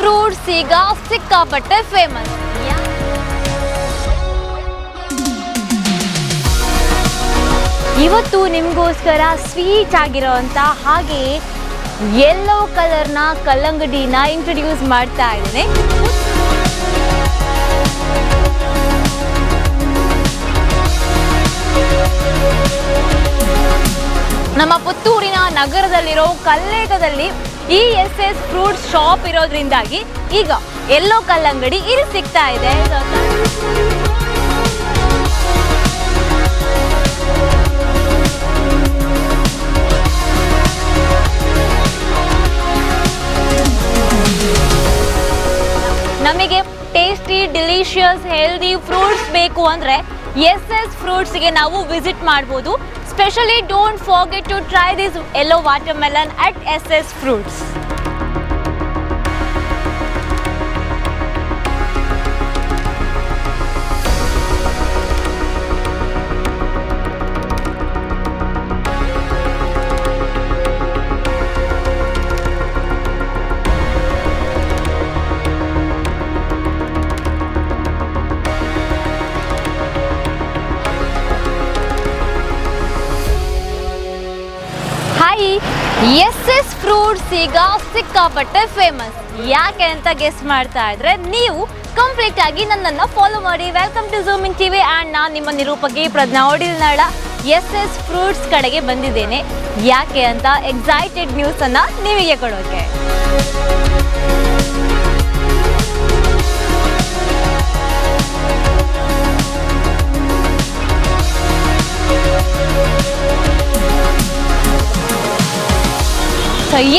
Fruits ಈಗ ಸಿಕ್ಕಾಪಟ್ಟೆ famous. ಇವತ್ತು ನಿಮಗೋಸ್ಕರ ಸ್ವೀಟ್ ಆಗಿರೋಂಥ ಹಾಗೆ ಯೆಲ್ಲೋ ಕಲರ್ನ ಕಲ್ಲಂಗಡಿನ ಇಂಟ್ರೊಡ್ಯೂಸ್ ಮಾಡ್ತಾ ಇದ್ದೇನೆ. ನಮ್ಮ ಪುತ್ತೂರಿನ ನಗರದಲ್ಲಿರೋ ಕಲ್ಲೇಗದಲ್ಲಿ ಈ ಎಸ್ ಫ್ರೂಟ್ಸ್ ಶಾಪ್ ಇರೋದ್ರಿಂದಾಗಿ ಈಗ ಯೆಲ್ಲೋ ಕಲ್ಲಂಗಡಿ ಇಲ್ಲಿ ಸಿಗ್ತಾ ಇದೆ. ನಮಗೆ ಟೇಸ್ಟಿ, ಡಿಲಿಷಿಯಸ್, ಹೆಲ್ದಿ ಫ್ರೂಟ್ಸ್ ಬೇಕು ಅಂದರೆ ಎಸ್ ಫ್ರೂಟ್ಸ್ಗೆ ನಾವು ವಿಸಿಟ್ ಮಾಡ್ಬೋದು. Specially don't forget to try this yellow watermelon at S Fruits. S Fruits ಈಗ ಸಿಕ್ಕಾಪಟ್ಟೆ ಫೇಮಸ್. ಯಾಕೆ ಅಂತ ಗೆಸ್ ಮಾಡ್ತಾ ಇದ್ರೆ ನೀವು ಕಂಪ್ಲೀಟ್ ಆಗಿ ನನ್ನನ್ನು ಫಾಲೋ ಮಾಡಿ. Welcome to Zoom in TV and ನಾನು ನಿಮ್ಮ ನಿರೂಪಕಿ ಪ್ರಜ್ಞಾ ಒಡಿಲ್ನಾಳ ಎಸ್ ಫ್ರೂಟ್ಸ್ ಕಡೆಗೆ ಬಂದಿದ್ದೇನೆ. ಯಾಕೆ ಅಂತ ಎಕ್ಸೈಟೆಡ್ ನ್ಯೂಸ್ ಅನ್ನ ನೀವಿಗೆ ಕೊಡೋಕೆ.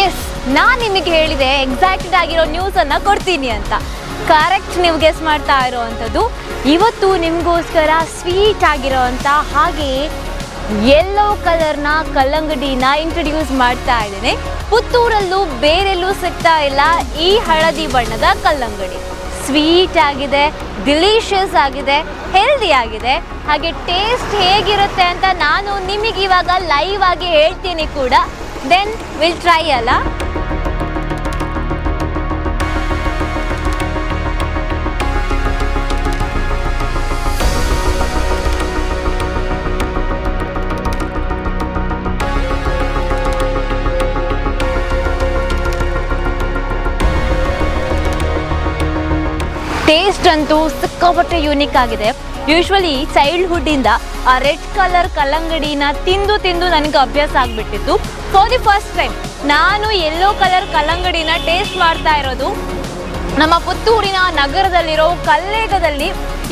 ಎಸ್, ನಾನು ನಿಮಗೆ ಹೇಳಿದೆ ಎಕ್ಸೈಟೆಡ್ ಆಗಿರೋ ನ್ಯೂಸನ್ನು ಕೊಡ್ತೀನಿ ಅಂತ. ಕರೆಕ್ಟ್, ನೀವು ಗೆಸ್ ಮಾಡ್ತಾ ಇರೋವಂಥದ್ದು. ಇವತ್ತು ನಿಮಗೋಸ್ಕರ ಸ್ವೀಟ್ ಆಗಿರೋವಂಥ ಹಾಗೆ ಯೆಲ್ಲೋ ಕಲರ್ನ ಕಲ್ಲಂಗಡಿನ ಇಂಟ್ರೊಡ್ಯೂಸ್ ಮಾಡ್ತಾ ಇದ್ದೇನೆ. ಪುತ್ತೂರಲ್ಲೂ ಬೇರೆಲ್ಲೂ ಸಿಗ್ತಾ ಇಲ್ಲ ಈ ಹಳದಿ ಬಣ್ಣದ ಕಲ್ಲಂಗಡಿ. ಸ್ವೀಟ್ ಆಗಿದೆ, ಡಿಲಿಷಿಯಸ್ ಆಗಿದೆ, ಹೆಲ್ದಿ ಆಗಿದೆ. ಹಾಗೆ ಟೇಸ್ಟ್ ಹೇಗಿರುತ್ತೆ ಅಂತ ನಾನು ನಿಮಗೆ ಇವಾಗ ಲೈವ್ ಆಗಿ ಹೇಳ್ತೀನಿ ಕೂಡ. ದೆನ್ ವಿಲ್ ಟ್ರೈ ಅಲ್ಲ. ಟೇಸ್ಟ್ ಅಂತೂ ಸಿಕ್ಕಾಪಟ್ಟೆ ಯೂನಿಕ್ ಆಗಿದೆ. ಯೂಶ್ವಲಿ ಚೈಲ್ಡ್ಹುಡ್ಡಿಂದ ಆ ರೆಡ್ ಕಲರ್ ಕಲ್ಲಂಗಡಿನ ತಿಂದು ನನಗೆ ಅಭ್ಯಾಸ ಆಗಿಬಿಟ್ಟಿತ್ತು. ಫಾರ್ ದಿ ಫಸ್ಟ್ ಟೈಮ್ ನಾನು ಯೆಲ್ಲೋ ಕಲರ್ ಕಲ್ಲಂಗಡಿನ ಟೇಸ್ಟ್ ಮಾಡ್ತಾ ಇರೋದು ನಮ್ಮ ಪುತ್ತೂರಿನ ನಗರದಲ್ಲಿರೋ ಕಲ್ಲೇಗದಲ್ಲಿ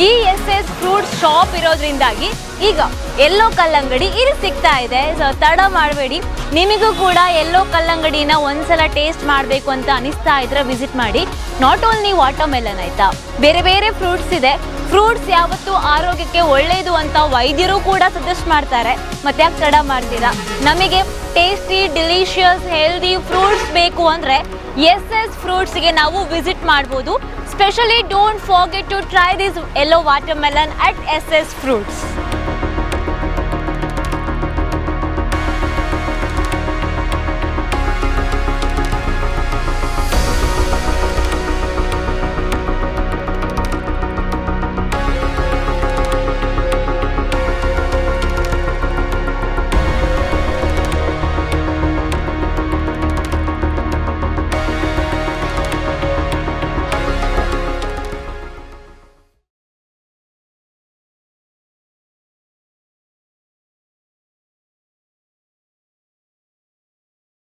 ಈ ಎಸ್ ಫ್ರೂಟ್ಸ್ ಶಾಪ್ ಇರೋದ್ರಿಂದಾಗಿ ಈಗ ಯೆಲ್ಲೋ ಕಲ್ಲಂಗಡಿ ಇಲ್ಲಿ ಸಿಗ್ತಾ ಇದೆ. ಸೊ ತಡ ಮಾಡಬೇಡಿ, ನಿಮಗೂ ಕೂಡ ಯೆಲ್ಲೋ ಕಲ್ಲಂಗಡಿನ ಒಂದ್ಸಲ ಟೇಸ್ಟ್ ಮಾಡಬೇಕು ಅಂತ ಅನಿಸ್ತಾ ಇದ್ರೆ ವಿಸಿಟ್ ಮಾಡಿ. ನಾಟ್ ಓನ್ಲಿ ವಾಟರ್ಮೆಲನ್ ಆಯ್ತಾ, ಬೇರೆ ಬೇರೆ ಫ್ರೂಟ್ಸ್ ಇದೆ. ಫ್ರೂಟ್ಸ್ ಯಾವತ್ತೂ ಆರೋಗ್ಯಕ್ಕೆ ಒಳ್ಳೆಯದು ಅಂತ ವೈದ್ಯರು ಕೂಡ ಸಜೆಸ್ಟ್ ಮಾಡ್ತಾರೆ. ಮತ್ತೆ ಯಾಕೆ ತಡ ಮಾಡ್ತೀರಾ? ನಮಗೆ ಟೇಸ್ಟಿ, ಡಿಲಿಷಿಯಸ್, ಹೆಲ್ದಿ ಫ್ರೂಟ್ಸ್ ಬೇಕು ಅಂದರೆ ಎಸ್ ಫ್ರೂಟ್ಸ್ಗೆ ನಾವು ವಿಸಿಟ್ ಮಾಡ್ಬೋದು. Specially don't forget to try this yellow watermelon at S fruits.